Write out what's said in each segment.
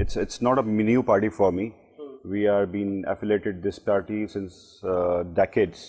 it's not a new party for me. We are been affiliated this party since decades.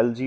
LG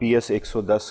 PS 110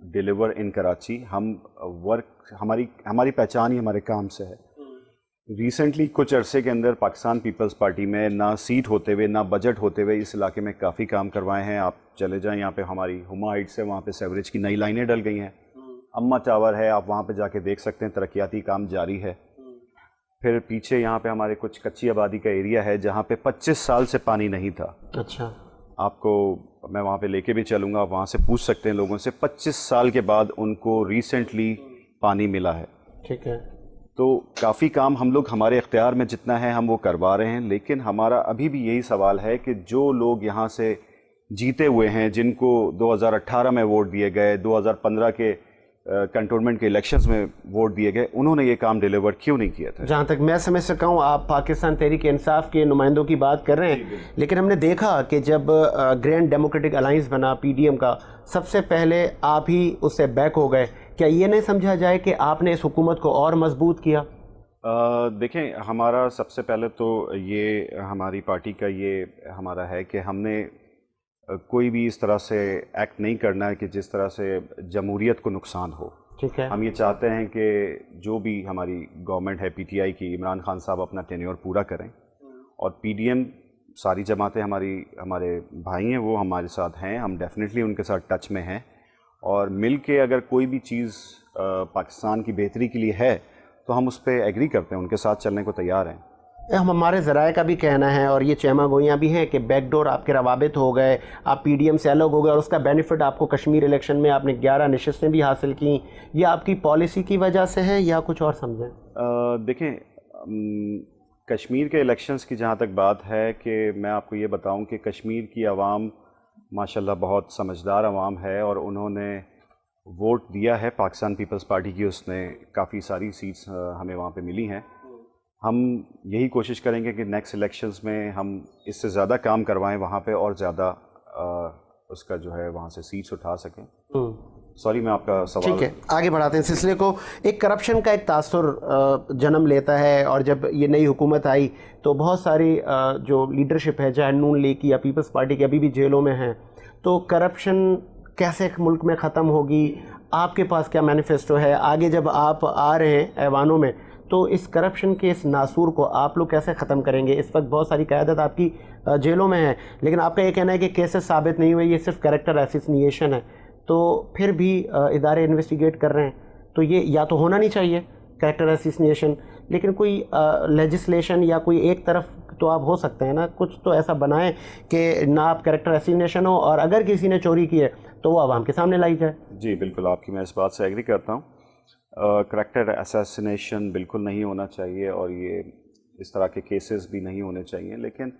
deliver in Karachi. ہم work ہماری پہچان ہی ہمارے کام سے ہے. Recently کچھ عرصے کے اندر پاکستان پیپلز پارٹی میں نہ سیٹ ہوتے ہوئے نہ بجٹ ہوتے ہوئے اس علاقے میں کافی کام کروائے ہیں. آپ چلے جائیں یہاں پہ ہماری ہما ہائٹس ہے, وہاں پہ سیوریج کی نئی لائنیں ڈل گئی ہیں. اما ٹاور ہے, آپ وہاں پہ جا کے دیکھ سکتے ہیں, ترقیاتی کام جاری ہے. پھر پیچھے یہاں پہ ہمارے کچھ کچی آبادی کا ایریا ہے جہاں پہ 25 سال سے پانی نہیں تھا. اچھا, آپ کو میں وہاں پہ لے کے بھی چلوں گا, آپ وہاں سے پوچھ سکتے ہیں لوگوں سے. 25 سال کے بعد ان کو ریسنٹلی پانی ملا ہے. ٹھیک ہے. تو کافی کام ہم لوگ ہمارے اختیار میں جتنا ہے ہم وہ کروا رہے ہیں. لیکن ہمارا ابھی بھی یہی سوال ہے کہ جو لوگ یہاں سے جیتے ہوئے ہیں, جن کو 2018 میں ووٹ دیے گئے, 2015 کے کنٹونمنٹ کے الیکشنز میں ووٹ دیے گئے, انہوں نے یہ کام ڈیلیور کیوں نہیں کیا تھا؟ جہاں تک میں سمجھ سکا ہوں آپ پاکستان تحریک انصاف کے نمائندوں کی بات کر رہے ہیں, لیکن ہم نے دیکھا کہ جب گرینڈ ڈیموکریٹک الائنس بنا پی ڈی ایم کا, سب سے پہلے آپ ہی اس سے بیک ہو گئے. کیا یہ نہیں سمجھا جائے کہ آپ نے اس حکومت کو اور مضبوط کیا؟ دیکھیں, ہمارا سب سے پہلے تو یہ ہماری پارٹی کا یہ ہمارا ہے کہ ہم نے کوئی بھی اس طرح سے ایکٹ نہیں کرنا ہے کہ جس طرح سے جمہوریت کو نقصان ہو. ٹھیک ہے. ہم یہ چاہتے ہیں کہ جو بھی ہماری گورنمنٹ ہے پی ٹی آئی کی, عمران خان صاحب اپنا ٹینیور پورا کریں, اور پی ڈی ایم ساری جماعتیں ہمارے بھائی ہیں, وہ ہمارے ساتھ ہیں, ہم ڈیفینیٹلی ان کے ساتھ ٹچ میں ہیں, اور مل کے اگر کوئی بھی چیز پاکستان کی بہتری کے لیے ہے تو ہم اس پہ ایگری کرتے ہیں, ان کے ساتھ چلنے کو تیار ہیں. ہمارے ذرائع کا بھی کہنا ہے اور یہ چیمہ گوئیاں بھی ہیں کہ بیک ڈور آپ کے روابط ہو گئے, آپ پی ڈی ایم سے الگ ہو گئے, اور اس کا بینیفٹ آپ کو کشمیر الیکشن میں آپ نے 11 نشستیں بھی حاصل کیں. یہ آپ کی پالیسی کی وجہ سے ہے یا کچھ اور سمجھیں؟ دیکھیں, کشمیر کے الیکشنز کی جہاں تک بات ہے, کہ میں آپ کو یہ بتاؤں کہ کشمیر کی عوام ماشاءاللہ بہت سمجھدار عوام ہے, اور انہوں نے ووٹ دیا ہے پاکستان پیپلز پارٹی کی. اس نے کافی ساری سیٹس ہمیں وہاں پہ ملی ہیں. ہم یہی کوشش کریں گے کہ نیکسٹ الیکشنز میں ہم اس سے زیادہ کام کروائیں وہاں پہ, اور زیادہ اس کا جو ہے وہاں سے سیٹس اٹھا سکیں. سوری, میں آپ کا سوال ٹھیک ہے, آگے بڑھاتے ہیں سلسلے کو. ایک کرپشن کا ایک تاثر جنم لیتا ہے, اور جب یہ نئی حکومت آئی تو بہت ساری جو لیڈرشپ ہے, چاہے نون لیگ کی یا پیپلز پارٹی کی, ابھی بھی جیلوں میں ہیں. تو کرپشن کیسے ملک میں ختم ہوگی؟ آپ کے پاس کیا مینیفیسٹو ہے؟ آگے جب آپ آ رہے ہیں ایوانوں میں تو اس کرپشن کے اس ناسور کو آپ لوگ کیسے ختم کریں گے؟ اس وقت بہت ساری قیادت آپ کی جیلوں میں ہے, لیکن آپ کا یہ کہنا ہے کہ کیسز ثابت نہیں ہوئے, یہ صرف کریکٹر ایسیسینیشن ہے, تو پھر بھی ادارے انویسٹیگیٹ کر رہے ہیں. تو یہ یا تو ہونا نہیں چاہیے کریکٹر ایسیسینیشن, لیکن کوئی لیجسلیشن یا کوئی ایک طرف تو آپ ہو سکتے ہیں نا, کچھ تو ایسا بنائیں کہ نہ آپ کریکٹر ایسیسینیشن ہو, اور اگر کسی نے چوری کی ہے تو وہ عوام کے سامنے لائی جائے. جی بالکل, آپ کی میں اس بات سے ایگری کرتا ہوں. کریکٹر اسیسینیشن بالکل نہیں ہونا چاہیے, اور یہ اس طرح کے کیسز بھی نہیں ہونے چاہیے. لیکن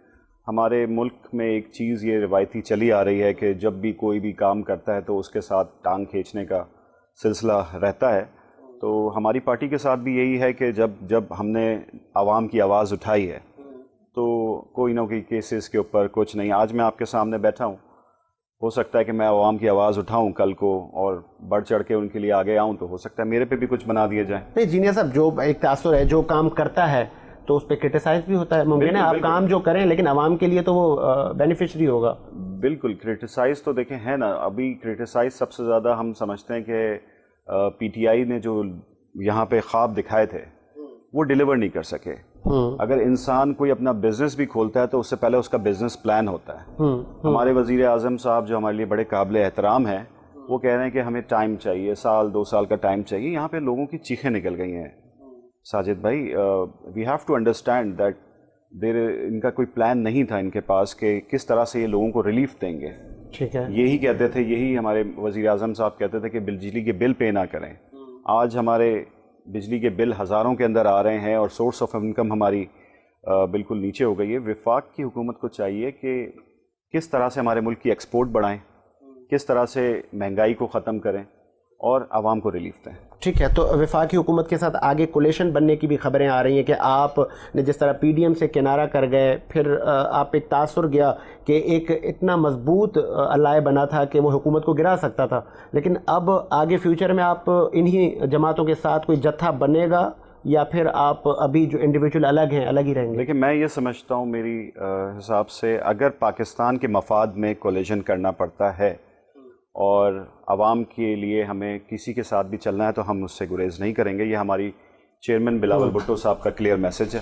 ہمارے ملک میں ایک چیز یہ روایتی چلی آ رہی ہے کہ جب بھی کوئی بھی کام کرتا ہے تو اس کے ساتھ ٹانگ کھینچنے کا سلسلہ رہتا ہے. تو ہماری پارٹی کے ساتھ بھی یہی ہے کہ جب ہم نے عوام کی آواز اٹھائی ہے تو کوئی نہ کوئی کیسز کے اوپر کچھ نہیں. آج میں آپ کے سامنے بیٹھا ہوں, ہو سکتا ہے کہ میں عوام کی آواز اٹھاؤں کل کو اور بڑھ چڑھ کے ان کے لیے آگے آؤں, تو ہو سکتا ہے میرے پہ بھی کچھ بنا دیا جائے. نہیں جینیئر صاحب, جو ایک تاثر ہے, جو کام کرتا ہے تو اس پہ کرٹیسائز بھی ہوتا ہے. ممکن ہے آپ کام جو کریں لیکن عوام کے لیے تو وہ بینیفیشری ہوگا. بالکل, کرٹیسائز تو دیکھیں ہے نا, ابھی کرٹیسائز سب سے زیادہ ہم سمجھتے ہیں کہ پی ٹی آئی نے جو یہاں پہ خواب دکھائے تھے وہ ڈیلیور نہیں کر سکے. اگر انسان کوئی اپنا بزنس بھی کھولتا ہے تو اس سے پہلے اس کا بزنس پلان ہوتا ہے. ہمارے وزیر اعظم صاحب جو ہمارے لیے بڑے قابل احترام ہیں, وہ کہہ رہے ہیں کہ ہمیں ٹائم چاہیے, 1-2 سال کا ٹائم چاہیے. یہاں پہ لوگوں کی چیخیں نکل گئی ہیں ساجد بھائی. We have to understand that ان کا کوئی پلان نہیں تھا ان کے پاس کہ کس طرح سے یہ لوگوں کو ریلیف دیں گے. ٹھیک ہے, یہی کہتے تھے, یہی ہمارے وزیر اعظم صاحب کہتے تھے کہ بجلی کے بل پے نہ کریں. آج ہمارے بجلی کے بل ہزاروں کے اندر آ رہے ہیں, اور سورس آف انکم ہماری بالکل نیچے ہو گئی ہے. وفاق کی حکومت کو چاہیے کہ کس طرح سے ہمارے ملک کی ایکسپورٹ بڑھائیں, کس طرح سے مہنگائی کو ختم کریں اور عوام کو ریلیف دیں. ٹھیک ہے, تو وفاقی حکومت کے ساتھ آگے کولیشن بننے کی بھی خبریں آ رہی ہیں کہ آپ نے جس طرح پی ڈی ایم سے کنارہ کر گئے, پھر آپ ایک تاثر گیا کہ ایک اتنا مضبوط الائے بنا تھا کہ وہ حکومت کو گرا سکتا تھا, لیکن اب آگے فیوچر میں آپ انہی جماعتوں کے ساتھ کوئی جتھا بنے گا یا پھر آپ ابھی جو انڈیویجول الگ ہیں الگ ہی رہیں گے؟ لیکن میں یہ سمجھتا ہوں میری حساب سے اگر پاکستان کے مفاد میں کولیشن کرنا پڑتا ہے اور عوام کے لیے ہمیں کسی کے ساتھ بھی چلنا ہے تو ہم اس سے گریز نہیں کریں گے. یہ ہماری چیئرمین بلاول بھٹو صاحب کا کلیئر میسج ہے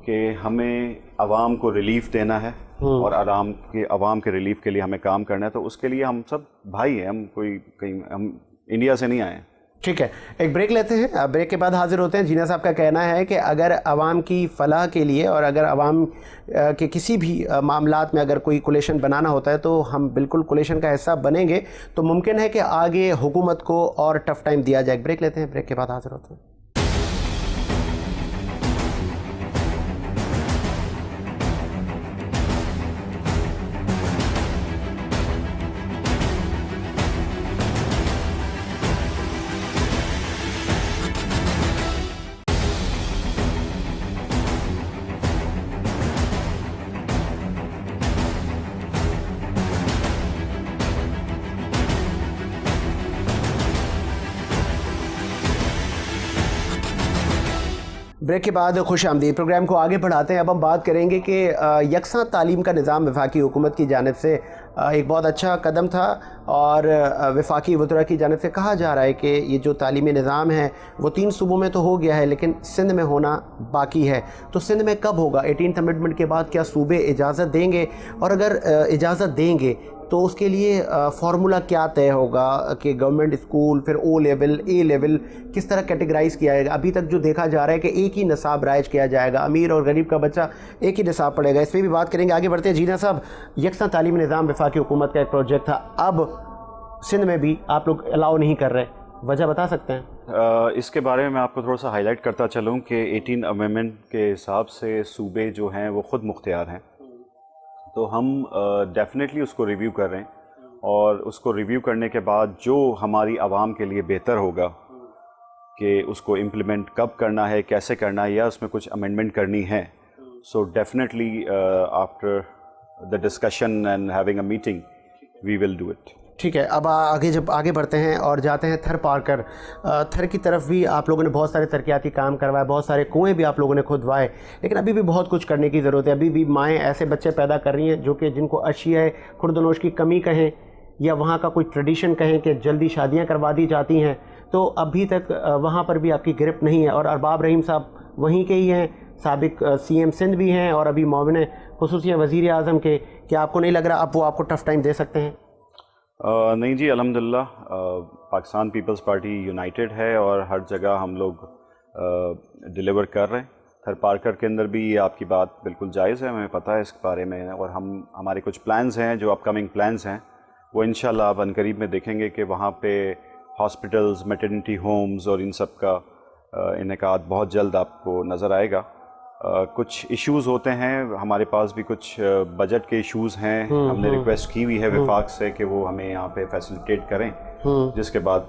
کہ ہمیں عوام کو ریلیف دینا ہے اور عوام کے ریلیف کے لیے ہمیں کام کرنا ہے. تو اس کے لیے ہم سب بھائی ہیں, ہم کوئی کہیں ہم انڈیا سے نہیں آئے ہیں. ٹھیک ہے, ایک بریک لیتے ہیں, بریک کے بعد حاضر ہوتے ہیں. جینا صاحب کا کہنا ہے کہ اگر عوام کی فلاح کے لیے اور اگر عوام کے کسی بھی معاملات میں اگر کوئی کولیشن بنانا ہوتا ہے تو ہم بالکل کولیشن کا حصہ بنیں گے, تو ممکن ہے کہ آگے حکومت کو اور ٹف ٹائم دیا جائے. بریک لیتے ہیں, بریک کے بعد حاضر ہوتے ہیں. بریک کے بعد خوش آمدید. پروگرام کو آگے بڑھاتے ہیں. اب ہم بات کریں گے کہ یکساں تعلیم کا نظام وفاقی حکومت کی جانب سے ایک بہت اچھا قدم تھا, اور وفاقی وزراء کی جانب سے کہا جا رہا ہے کہ یہ جو تعلیمی نظام ہے وہ 3 صوبوں میں تو ہو گیا ہے لیکن سندھ میں ہونا باقی ہے. تو سندھ میں کب ہوگا؟ 18th امنڈمنٹ کے بعد کیا صوبے اجازت دیں گے؟ اور اگر اجازت دیں گے تو اس کے لیے فارمولا کیا طے ہوگا کہ گورنمنٹ اسکول, پھر او لیول, اے لیول کس طرح کیٹیگرائز کیا جائے گا؟ ابھی تک جو دیکھا جا رہا ہے کہ ایک ہی نصاب رائج کیا جائے گا, امیر اور غریب کا بچہ ایک ہی نصاب پڑھے گا. اس پہ بھی بات کریں گے. آگے بڑھتے ہیں. جینا صاحب, یکساں تعلیمی نظام وفاقی حکومت کا ایک پروجیکٹ تھا, اب سندھ میں بھی آپ لوگ الاؤ نہیں کر رہے, وجہ بتا سکتے ہیں؟ اس کے بارے میں آپ کو تھوڑا سا ہائی لائٹ کرتا چلوں کہ 18 امنڈمنٹ کے حساب سے صوبے جو ہیں وہ خود مختار ہیں. تو ہم ڈیفینیٹلی اس کو ریویو کر رہے ہیں, اور اس کو ریویو کرنے کے بعد جو ہماری عوام کے لیے بہتر ہوگا کہ اس کو امپلیمنٹ کب کرنا ہے, کیسے کرنا ہے, یا اس میں کچھ امینڈمنٹ کرنی ہے, so definitely after the discussion and having a meeting we will do it. ٹھیک ہے. اب آگے بڑھتے ہیں اور جاتے ہیں تھر پار کر. تھر کی طرف بھی آپ لوگوں نے بہت سارے ترقیاتی کام کروائے, بہت سارے کنویں بھی آپ لوگوں نے کھدوائے, لیکن ابھی بھی بہت کچھ کرنے کی ضرورت ہے. ابھی بھی مائیں ایسے بچے پیدا کر رہی ہیں جو کہ جن کو اشیاء خوردنوش کی کمی کہیں یا وہاں کا کوئی ٹریڈیشن کہیں کہ جلدی شادیاں کروا دی جاتی ہیں, تو ابھی تک وہاں پر بھی آپ کی گرفت نہیں ہے. اور ارباب رحیم صاحب وہیں کے ہی ہیں, سابق CM سندھ بھی ہیں اور ابھی معاون خصوصی وزیر اعظم کے. کیا آپ کو نہیں لگ رہا اب وہ آپ کو ٹف ٹائم دے سکتے ہیں؟ نہیں جی, الحمدللہ پاکستان پیپلز پارٹی یونائٹڈ ہے اور ہر جگہ ہم لوگ ڈیلیور کر رہے ہیں. تھر پارکر کے اندر بھی یہ آپ کی بات بالکل جائز ہے, ہمیں پتہ ہے اس بارے میں, اور ہمارے کچھ پلانز ہیں جو اپ کمنگ پلانز ہیں وہ انشاءاللہ آپ عنقریب میں دیکھیں گے کہ وہاں پہ ہاسپٹلز, میٹرنٹی ہومز اور ان سب کا انعقاد بہت جلد آپ کو نظر آئے گا. کچھ ایشوز ہوتے ہیں, ہمارے پاس بھی کچھ بجٹ کے ایشوز ہیں, ہم نے ریکویسٹ کی ہوئی ہے وفاق سے کہ وہ ہمیں یہاں پہ فیسیلیٹیٹ کریں, جس کے بعد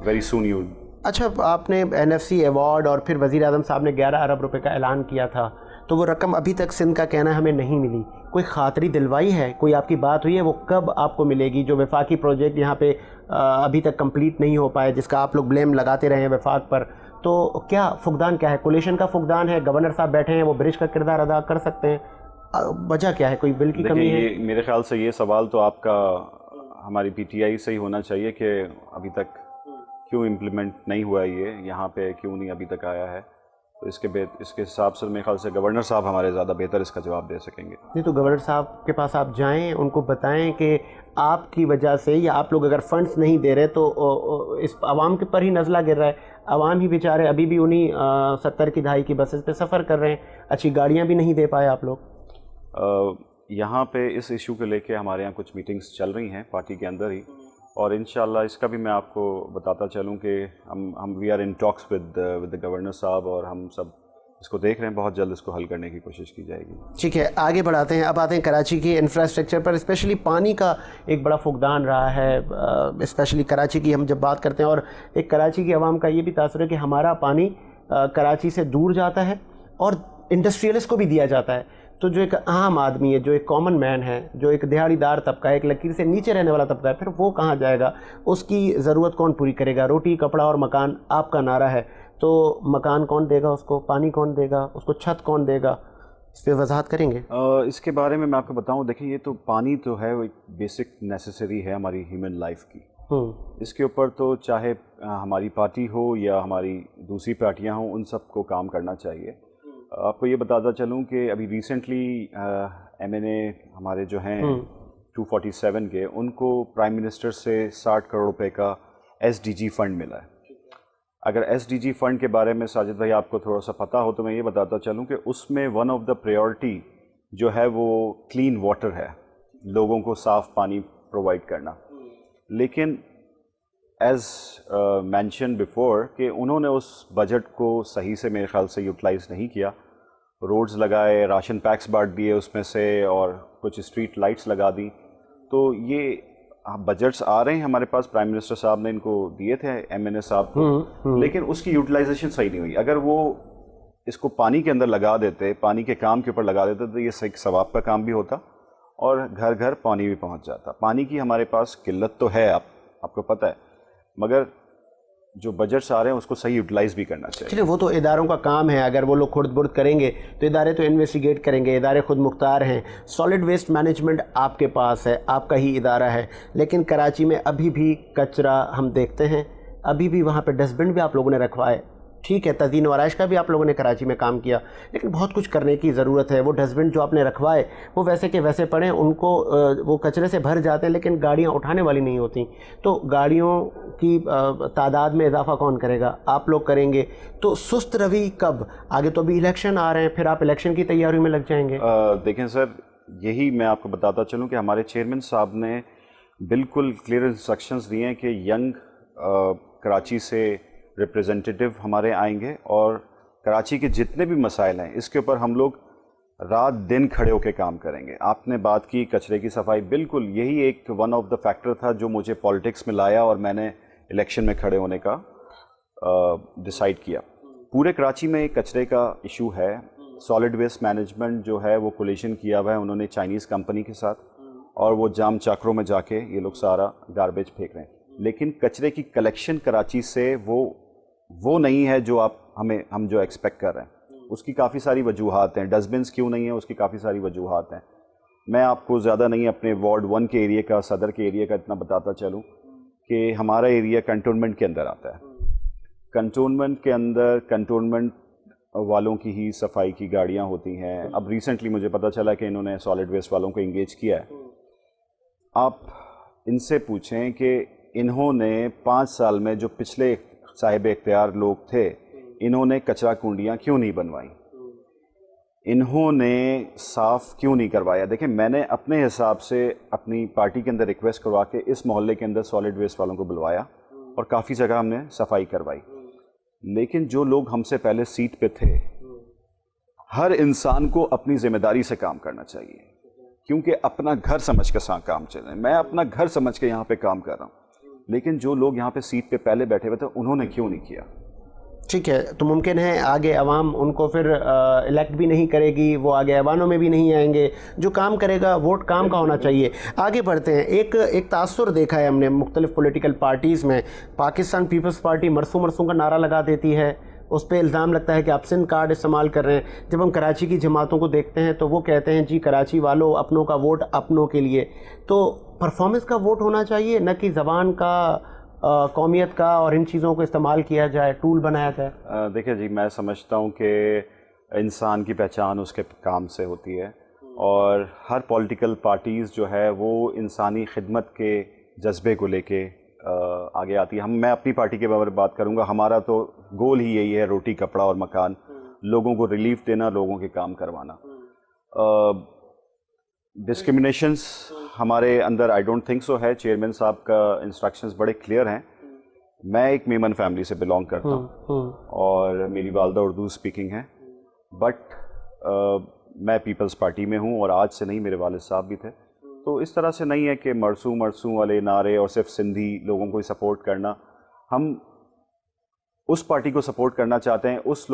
ویری سون یو. اچھا, آپ نے NFC ایوارڈ اور پھر وزیر اعظم صاحب نے 11 ارب روپے کا اعلان کیا تھا, تو وہ رقم ابھی تک سندھ کا کہنا ہے ہمیں نہیں ملی. کوئی خاطری دلوائی ہے, کوئی آپ کی بات ہوئی ہے, وہ کب آپ کو ملے گی؟ جو وفاقی پروجیکٹ یہاں پہ ابھی تک کمپلیٹ نہیں ہو پائے, جس کا آپ لوگ بلیم لگاتے رہے ہیں وفاق پر, تو کیا فقدان کیا ہے؟ کولیشن کا فقدان ہے؟ گورنر صاحب بیٹھے ہیں, وہ برج کا کردار ادا کر سکتے ہیں, وجہ کیا ہے؟ کوئی بل کی کمی ہے؟ میرے خیال سے یہ سوال تو آپ کا ہماری PTI سے ہی ہونا چاہیے کہ ابھی تک کیوں امپلیمنٹ نہیں ہوا, یہ یہاں پہ کیوں نہیں ابھی تک آیا ہے. تو اس کے حساب سے میرے خیال سے گورنر صاحب ہمارے زیادہ بہتر اس کا جواب دے سکیں گے. نہیں تو گورنر صاحب کے پاس آپ جائیں, ان کو بتائیں کہ آپ کی وجہ سے یا آپ لوگ اگر فنڈز نہیں دے رہے تو اس عوام کے پر ہی نزلہ گر رہا ہے. عوام ہی بیچارے ابھی بھی انہی 70 کی دہائی کی بسز پہ سفر کر رہے ہیں, اچھی گاڑیاں بھی نہیں دے پائے آپ لوگ. یہاں پہ اس ایشو کو لے کے ہمارے یہاں کچھ میٹنگز چل رہی ہیں پارٹی کے اندر ہی, اور انشاءاللہ اس کا بھی میں آپ کو بتاتا چلوں کہ ہم we are in talks with the governor صاحب, اور ہم سب اس کو دیکھ رہے ہیں, بہت جلد اس کو حل کرنے کی کوشش کی جائے گی. ٹھیک ہے, آگے بڑھاتے ہیں. اب آتے ہیں کراچی کی انفراسٹرکچر پر. اسپیشلی پانی کا ایک بڑا فقدان رہا ہے, اسپیشلی کراچی کی ہم جب بات کرتے ہیں, اور ایک کراچی کی عوام کا یہ بھی تاثر ہے کہ ہمارا پانی کراچی سے دور جاتا ہے اور انڈسٹریلسٹ کو بھی دیا جاتا ہے. تو جو ایک عام آدمی ہے, جو ایک کامن مین ہے, جو ایک دہاڑی دار طبقہ ہے, ایک لکیر سے نیچے رہنے والا طبقہ ہے, پھر وہ کہاں جائے گا؟ اس کی ضرورت کون پوری کرے گا؟ روٹی, کپڑا اور مکان آپ کا نعرہ ہے, تو مکان کون دے گا اس کو؟ پانی کون دے گا اس کو؟ چھت کون دے گا؟ اس پہ وضاحت کریں گے؟ اس کے بارے میں آپ کو بتاؤں، دیکھیں یہ تو پانی تو ہے وہ ایک بیسک نیسیسری ہے ہماری ہیومن لائف کی. اس کے اوپر تو چاہے ہماری پارٹی ہو یا ہماری دوسری پارٹیاں ہوں، ان سب کو کام کرنا چاہیے. آپ کو یہ بتاتا چلوں کہ ابھی ریسنٹلی ایم این اے ہمارے جو ہیں 247 کے، ان کو پرائم منسٹر سے 60 کروڑ روپے کا ایس ڈی جی فنڈ ملا ہے. اگر ایس ڈی جی فنڈ کے بارے میں ساجد بھائی آپ کو تھوڑا سا پتہ ہو تو میں یہ بتاتا چلوں کہ اس میں ون آف دا پریورٹی جو ہے وہ کلین واٹر ہے، لوگوں کو صاف پانی پرووائڈ کرنا. لیکن ایز مینشن بیفور کہ انہوں نے اس بجٹ کو صحیح سے میرے خیال سے یوٹیلائز نہیں کیا. روڈز لگائے، راشن پیکس بانٹ دیے اس میں سے، اور کچھ اسٹریٹ لائٹس لگا دی. تو یہ بجٹس آ رہے ہیں ہمارے پاس، پرائم منسٹر صاحب نے ان کو دیے تھے ایم این اے صاحب کو، لیکن اس کی یوٹیلائزیشن صحیح نہیں ہوئی. اگر وہ اس کو پانی کے اندر لگا دیتے، پانی کے کام کے اوپر لگا دیتے، تو یہ ایک ثواب کا کام بھی ہوتا اور گھر گھر پانی بھی پہنچ جاتا. پانی کی ہمارے پاس قلت تو ہے، آپ کو پتہ ہے، مگر جو بجٹس آ رہے ہیں اس کو صحیح یوٹیلائز بھی کرنا چاہیے. چلیے وہ تو اداروں کا کام ہے، اگر وہ لوگ خرد برد کریں گے تو ادارے تو انویسٹیگیٹ کریں گے، ادارے خود مختار ہیں. سالڈ ویسٹ مینجمنٹ آپ کے پاس ہے، آپ کا ہی ادارہ ہے، لیکن کراچی میں ابھی بھی کچرا ہم دیکھتے ہیں، ابھی بھی وہاں پہ ڈسٹ بن بھی آپ لوگوں نے رکھوائے. ٹھیک ہے، تزئین و آرائش کا بھی آپ لوگوں نے کراچی میں کام کیا، لیکن بہت کچھ کرنے کی ضرورت ہے. وہ ڈسٹ بن جو آپ نے رکھوائے وہ ویسے کہ ویسے پڑیں، ان کو وہ کچرے سے بھر جاتے ہیں لیکن گاڑیاں اٹھانے والی نہیں ہوتی. تو گاڑیوں کی تعداد میں اضافہ کون کرے گا؟ آپ لوگ کریں گے. تو سست روی کب؟ آگے تو بھی الیکشن آ رہے ہیں، پھر آپ الیکشن کی تیاری میں لگ جائیں گے. دیکھیں سر، یہی میں آپ کو بتاتا چلوں کہ ہمارے چیئرمین صاحب نے بالکل کلیئر انسٹرکشنز دیے ہیں کہ ینگ کراچی سے ریپریزنٹیٹیو ہمارے آئیں گے، اور کراچی کے جتنے بھی مسائل ہیں اس کے اوپر ہم لوگ رات دن کھڑے ہو کے کام کریں گے. آپ نے بات کی کچرے کی صفائی، بالکل یہی ایک ون آف دا فیکٹر تھا جو مجھے پالیٹکس میں لایا اور میں نے الیکشن میں کھڑے ہونے کا ڈیسائیڈ کیا. پورے کراچی میں ایک کچرے کا ایشو ہے. سالڈ ویسٹ مینجمنٹ جو ہے وہ کولیشن کیا ہوا ہے انہوں نے چائنیز کمپنی کے ساتھ، اور وہ جام چاکروں میں جا کے یہ لوگ سارا گاربیج پھینک رہے ہیں. لیکن کچرے کی کلیکشن کراچی سے وہ نہیں ہے جو ہم جو ایکسپیکٹ کر رہے ہیں. اس کی کافی ساری وجوہات ہیں. ڈسٹ بنس کیوں نہیں ہیں، اس کی کافی ساری وجوہات ہیں. میں آپ کو زیادہ نہیں اپنے وارڈ 1 کے ایریے کا، صدر کے ایریے کا اتنا بتاتا چلوں کہ ہمارا ایریا کنٹونمنٹ کے اندر آتا ہے. کنٹونمنٹ کے اندر کنٹونمنٹ والوں کی ہی صفائی کی گاڑیاں ہوتی ہیں. اب ریسنٹلی مجھے پتہ چلا کہ انہوں نے سالڈ ویسٹ والوں کو انگیج کیا ہے. آپ ان سے پوچھیں کہ انہوں نے 5 سال میں جو پچھلے صاحب اختیار لوگ تھے، انہوں نے کچرا کنڈیاں کیوں نہیں بنوائیں، انہوں نے صاف کیوں نہیں کروایا. دیکھیں میں نے اپنے حساب سے اپنی پارٹی کے اندر ریکویسٹ کروا کے اس محلے کے اندر سالڈ ویسٹ والوں کو بلوایا اور کافی جگہ ہم نے صفائی کروائی. لیکن جو لوگ ہم سے پہلے سیٹ پہ تھے، ہر انسان کو اپنی ذمہ داری سے کام کرنا چاہیے، کیونکہ اپنا گھر سمجھ کے ساتھ کام چلیں. میں اپنا گھر سمجھ کے یہاں پہ کام کر رہا ہوں، لیکن جو لوگ یہاں پہ سیٹ پہ پہلے بیٹھے ہوئے تھے انہوں نے کیوں نہیں کیا. ٹھیک ہے، تو ممکن ہے آگے عوام ان کو پھر الیکٹ بھی نہیں کرے گی، وہ آگے ایوانوں میں بھی نہیں آئیں گے. جو کام کرے گا ووٹ کام کا ہونا چاہیے. آگے بڑھتے ہیں. ایک تاثر دیکھا ہے ہم نے مختلف پولیٹیکل پارٹیز میں. پاکستان پیپلز پارٹی مرسوں کا نعرہ لگا دیتی ہے، اس پہ الزام لگتا ہے کہ آپ سن کارڈ استعمال کر رہے ہیں. جب ہم کراچی کی جماعتوں کو دیکھتے ہیں تو وہ کہتے ہیں جی کراچی والوں اپنوں کا ووٹ اپنوں کے لیے. تو پرفارمنس کا ووٹ ہونا چاہیے، نہ کہ زبان کا، قومیت کا، اور ان چیزوں کو استعمال کیا جائے، ٹول بنایا جائے. دیکھیں جی، میں سمجھتا ہوں کہ انسان کی پہچان اس کے کام سے ہوتی ہے، اور ہر پولیٹیکل پارٹیز جو ہے وہ انسانی خدمت کے جذبے کو لے کے آگے آتی ہے. میں اپنی پارٹی کے بارے میں بات کروں گا. ہمارا تو گول ہی یہی ہے، روٹی کپڑا اور مکان، لوگوں کو ریلیف دینا، لوگوں کے کام کروانا. ڈسکرمنیشنز ہمارے اندر آئی ڈونٹ تھنک سو ہے. چیئرمین صاحب کا انسٹرکشنز بڑے کلیئر ہیں. میں ایک میمن فیملی سے بلانگ کرتا ہوں اور میری والدہ اردو اسپیکنگ ہیں، بٹ میں پیپلز پارٹی میں ہوں، اور آج سے نہیں، میرے والد صاحب بھی تھے. تو اس طرح سے نہیں ہے کہ مرسوں والے نعرے اور صرف سندھی لوگوں کو ہی سپورٹ کرنا. ہم اس پارٹی کو سپورٹ کرنا چاہتے ہیں، اس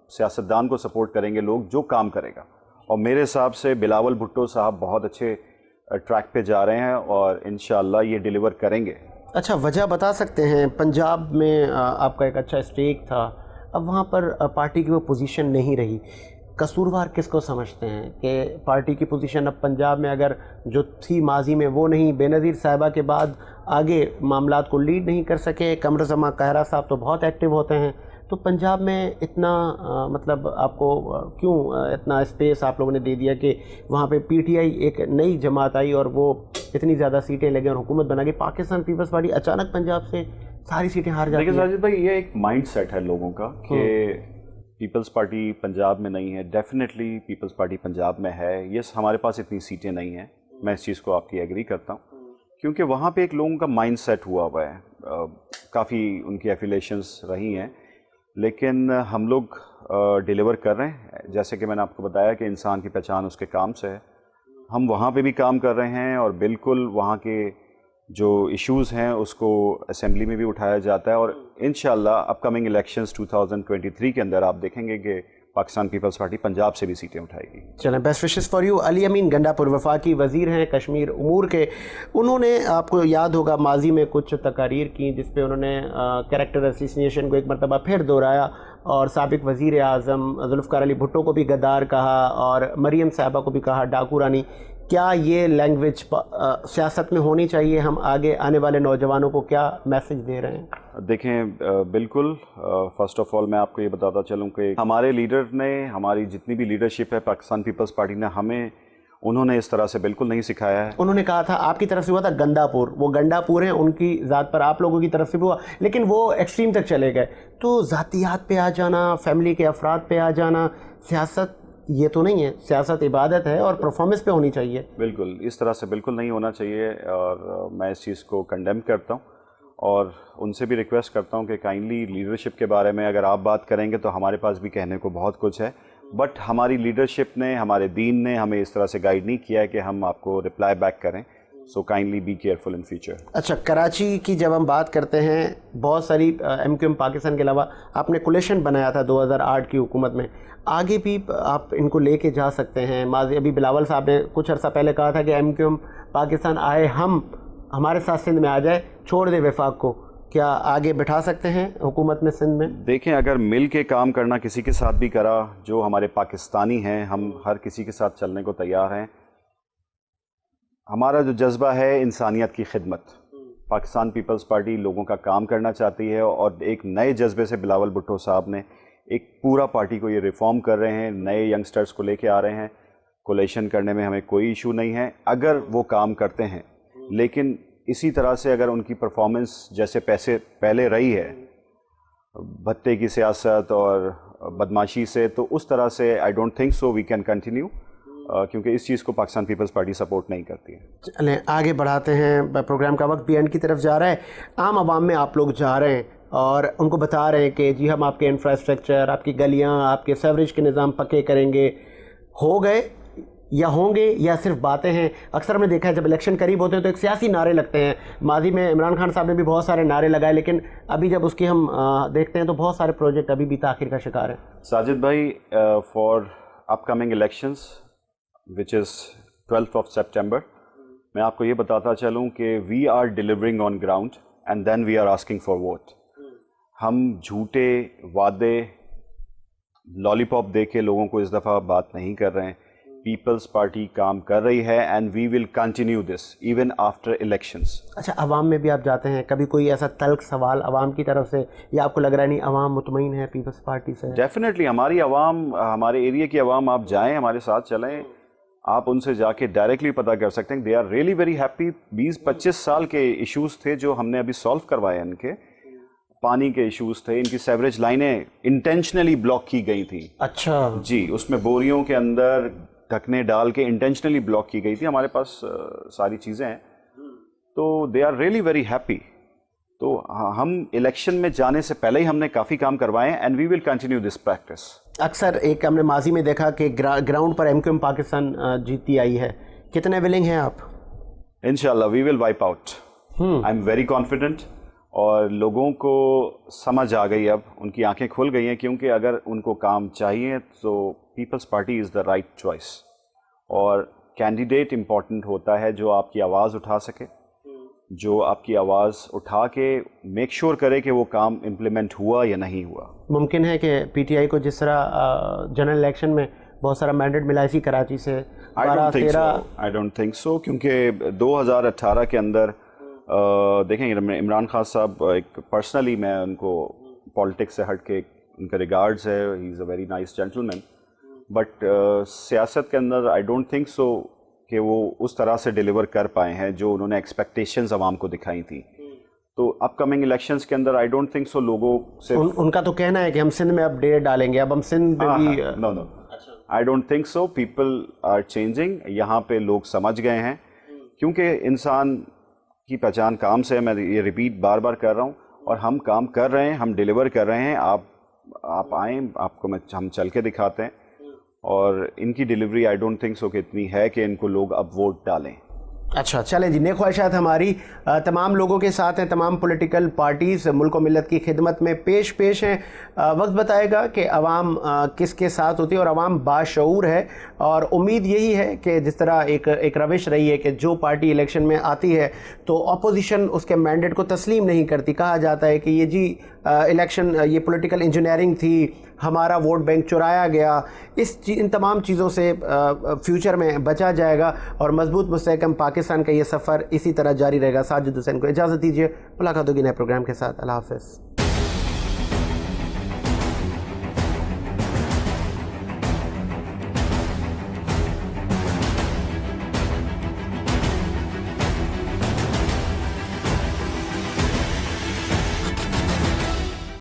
سیاستدان کو سپورٹ کریں گے لوگ جو کام کرے گا. اور میرے حساب سے بلاول بھٹو صاحب بہت اچھے ٹریک پہ جا رہے ہیں اور انشاءاللہ یہ ڈیلیور کریں گے. اچھا، وجہ بتا سکتے ہیں؟ پنجاب میں آپ کا ایک اچھا اسٹیک تھا، اب وہاں پر پارٹی کی وہ پوزیشن نہیں رہی. قصوروار کس کو سمجھتے ہیں کہ پارٹی کی پوزیشن اب پنجاب میں اگر جو تھی ماضی میں وہ نہیں, بے نظیر صاحبہ کے بعد آگے معاملات کو لیڈ نہیں کر سکے, قمر زمان قاہرہ صاحب تو بہت ایکٹیو ہوتے ہیں, تو پنجاب میں اتنا مطلب آپ کو کیوں اتنا اسپیس آپ لوگوں نے دے دیا کہ وہاں پہ پی ٹی آئی ایک نئی جماعت آئی اور وہ اتنی زیادہ سیٹیں لگیں اور حکومت بنا گئی, پاکستان پیپلز پارٹی اچانک پنجاب سے ساری سیٹیں ہار جاتی ہیں؟ دیکھیں ساجد بھائی, یہ ایک مائنڈ سیٹ ہے لوگوں کا کہ پیپلز پارٹی پنجاب میں نہیں ہے. ڈیفینیٹلی پیپلز پارٹی پنجاب میں ہے, یس ہمارے پاس اتنی سیٹیں نہیں ہیں, میں اس چیز کو آپ کی ایگری کرتا ہوں, کیونکہ وہاں پہ ایک لوگوں کا مائنڈ سیٹ ہوا ہوا ہے, کافی ان کی ایفیلیشنز رہی ہیں, لیکن ہم لوگ ڈیلیور کر رہے ہیں. جیسے کہ میں نے آپ کو بتایا کہ انسان کی پہچان اس کے کام سے ہے, ہم وہاں پہ بھی کام کر رہے ہیں اور بالکل وہاں کے جو ایشوز ہیں اس کو اسمبلی میں بھی اٹھایا جاتا ہے, اور انشاءاللہ اپ کمنگ الیکشنز 2023 کے اندر آپ دیکھیں گے کہ پاکستان پیپلز پارٹی پنجاب سے بھی سیٹیں اٹھائے گی. چلیں, بیسٹ وشز فار یو. علی امین گنڈا پور وفاقی وزیر ہیں کشمیر امور کے, انہوں نے آپ کو یاد ہوگا ماضی میں کچھ تقاریر کی جس پہ انہوں نے کریکٹر اسیسینیشن کو ایک مرتبہ پھر دہرایا اور سابق وزیر اعظم ذوالفقار علی بھٹو کو بھی غدار کہا اور مریم صاحبہ کو بھی کہا ڈاکو رانی. کیا یہ لینگویج سیاست میں ہونی چاہیے؟ ہم آگے آنے والے نوجوانوں کو کیا میسج دے رہے ہیں؟ دیکھیں بالکل, فرسٹ آف آل میں آپ کو یہ بتاتا چلوں کہ ہمارے لیڈر نے, ہماری جتنی بھی لیڈرشپ ہے پاکستان پیپلز پارٹی نے, انہوں نے اس طرح سے بالکل نہیں سکھایا ہے. انہوں نے کہا تھا آپ کی طرف سے ہوا تھا گندا پور, وہ گنڈا پور ہیں ان کی ذات پر, آپ لوگوں کی طرف سے بھی ہوا, لیکن وہ ایکسٹریم تک چلے گئے. تو ذاتیات پہ آ جانا, فیملی کے افراد پہ آ جانا, سیاست یہ تو نہیں ہے. سیاست عبادت ہے اور پرفارمنس پہ ہونی چاہیے. بالکل اس طرح سے بالکل نہیں ہونا چاہیے, اور میں اس چیز کو کنڈیم کرتا ہوں اور ان سے بھی ریکویسٹ کرتا ہوں کہ کائنڈلی لیڈرشپ کے بارے میں اگر آپ بات کریں گے تو ہمارے پاس بھی کہنے کو بہت کچھ ہے, بٹ ہماری لیڈرشپ نے, ہمارے دین نے ہمیں اس طرح سے گائیڈ نہیں کیا ہے کہ ہم آپ کو رپلائی بیک کریں. So kindly be careful in future. اچھا, کراچی کی جب ہم بات کرتے ہیں, بہت ساری ایم کیو ایم پاکستان کے علاوہ آپ نے کولیشن بنایا تھا 2008 کی حکومت میں, آگے بھی آپ ان کو لے کے جا سکتے ہیں. ماضی ابھی بلاول صاحب نے کچھ عرصہ پہلے کہا تھا کہ ایم کیو ایم پاکستان آئے, ہمارے ساتھ سندھ میں آ جائے, چھوڑ دے وفاق کو. کیا آگے بٹھا سکتے ہیں حکومت میں سندھ میں؟ دیکھیں اگر مل کے کام کرنا کسی کے ساتھ بھی کرا, جو ہمارے پاکستانی ہیں, ہم ہر کسی کے ساتھ چلنے کو تیار ہیں. ہمارا جو جذبہ ہے انسانیت کی خدمت, پاکستان پیپلز پارٹی لوگوں کا کام کرنا چاہتی ہے, اور ایک نئے جذبے سے بلاول بھٹو صاحب نے ایک پورا پارٹی کو یہ ریفارم کر رہے ہیں, نئے ینگسٹرز کو لے کے آ رہے ہیں. کولیشن کرنے میں ہمیں کوئی ایشو نہیں ہے اگر وہ کام کرتے ہیں, لیکن اسی طرح سے اگر ان کی پرفارمنس جیسے پہلے رہی ہے بھتے کی سیاست اور بدماشی سے, تو اس طرح سے I don't think so we can continue, کیونکہ اس چیز کو پاکستان پیپلز پارٹی سپورٹ نہیں کرتی ہے. چلیں آگے بڑھاتے ہیں, پروگرام کا وقت بھی اینڈ کی طرف جا رہا ہے. عام عوام میں آپ لوگ جا رہے ہیں اور ان کو بتا رہے ہیں کہ جی ہم آپ کے انفراسٹرکچر, آپ کی گلیاں, آپ کے سیوریج کے نظام پکے کریں گے. ہو گئے یا ہوں گے یا صرف باتیں ہیں؟ اکثر میں دیکھا ہے جب الیکشن قریب ہوتے ہیں تو ایک سیاسی نعرے لگتے ہیں. ماضی میں عمران خان صاحب نے بھی بہت سارے نعرے لگائے, لیکن ابھی جب اس کی ہم دیکھتے ہیں تو بہت سارے پروجیکٹ ابھی بھی تاخیر کا شکار ہیں. ساجد بھائی, for up coming elections which is 12th of September, میں آپ کو یہ بتاتا چلوں کہ we are delivering on ground and then we are asking for vote. ہم جھوٹے وعدے لالی پاپ دے کے لوگوں کو اس دفعہ بات نہیں کر رہے ہیں. پیپلز پارٹی کام کر رہی ہے and we will continue this even after elections. اچھا, عوام میں بھی آپ جاتے ہیں, کبھی کوئی ایسا تلخ سوال عوام کی طرف سے, یا آپ کو لگ رہا ہے نہیں عوام مطمئن ہے پیپلز پارٹی سے؟ ڈیفینیٹلی ہماری عوام, ہمارے ایریا کی عوام, آپ جائیں ہمارے ساتھ چلیں, آپ ان سے جا کے ڈائریکٹلی پتہ کر سکتے ہیں. They are really very happy. 20-25 سال کے ایشوز تھے جو ہم نے ابھی سالو کروائے. ان کے پانی کے ایشوز تھے, ان کی سیوریج لائنیں انٹینشنلی بلاک کی گئی تھیں. اچھا جی, اس میں بوریوں کے اندر ڈھکنے ڈال کے انٹینشنلی بلاک کی گئی تھی. ہمارے پاس ساری چیزیں ہیں, تو they are really very happy. تو ہم الیکشن میں جانے سے پہلے ہی ہم نے کافی کام کروائے ہیں and we will continue this practice. اکثر ایک ہم نے ماضی میں دیکھا کہ گراؤنڈ پر ایم کیو ایم پاکستان جیتتی آئی ہے. کتنے ولنگ ہیں آپ؟ انشاءاللہ we will wipe out. I am very confident, اور لوگوں کو سمجھ آ گئی, اب ان کی آنکھیں کھل گئی ہیں, کیونکہ اگر ان کو کام چاہیے تو Peoples Party is the right choice. اور کینڈیڈیٹ امپورٹنٹ ہوتا ہے جو آپ کی آواز اٹھا سکے, جو آپ کی آواز اٹھا کے میک شور کرے کہ وہ کام امپلیمنٹ ہوا یا نہیں ہوا. ممکن ہے کہ پی ٹی آئی کو جس طرح جنرل الیکشن میں بہت سارا مینڈیٹ ملا اسی کراچی سے 12-13. آئی ڈونٹ تھنک سو, کیونکہ 2018 کے اندر دیکھیں عمران خان صاحب ایک پرسنلی میں ان کو پالیٹکس سے ہٹ کے ان کا ریگارڈز ہے, he is a very nice gentleman, but سیاست کے اندر آئی ڈونٹ تھنک سو کہ وہ اس طرح سے ڈیلیور کر پائے ہیں جو انہوں نے ایکسپیکٹیشنز عوام کو دکھائی تھیں. تو اپ کمنگ الیکشنز کے اندر آئی ڈونٹ تھنک سو لوگوں سے ان کا تو کہنا ہے کہ ہم سندھ میں اپ ڈیٹ ڈالیں گے, اب ہم سندھ میں بھی no I don't think so. People are changing, یہاں پہ لوگ سمجھ گئے ہیں, کیونکہ انسان کی پہچان کام سے ہے, میں یہ ریپیٹ بار بار کر رہا ہوں, اور ہم کام کر رہے ہیں, ہم ڈیلیور کر رہے ہیں. آپ آئیں, آپ کو ہم چل کے دکھاتے ہیں, اور ان کی ڈیلیوری آئی ڈونٹ تھنک سو کہ اتنی ہے کہ ان کو لوگ اب ووٹ ڈالیں. اچھا چلیں جی, نیک خواہشات ہماری تمام لوگوں کے ساتھ ہیں, تمام پولیٹیکل پارٹیز ملک و ملت کی خدمت میں پیش ہیں. وقت بتائے گا کہ عوام کس کے ساتھ ہوتی ہے, اور عوام باشعور ہے, اور امید یہی ہے کہ جس طرح ایک روش رہی ہے کہ جو پارٹی الیکشن میں آتی ہے تو اپوزیشن اس کے مینڈیٹ کو تسلیم نہیں کرتی. کہا جاتا ہے کہ یہ جی الیکشن یہ پولیٹیکل انجینئرنگ تھی, ہمارا ووٹ بینک چرایا گیا. ان تمام چیزوں سے فیوچر میں بچا جائے گا, اور مضبوط مستحکم پاکستان کا یہ سفر اسی طرح جاری رہے گا. ساجد حسین کو اجازت دیجیے, ملاقات ہوگی نئے پروگرام کے ساتھ. اللہ حافظ.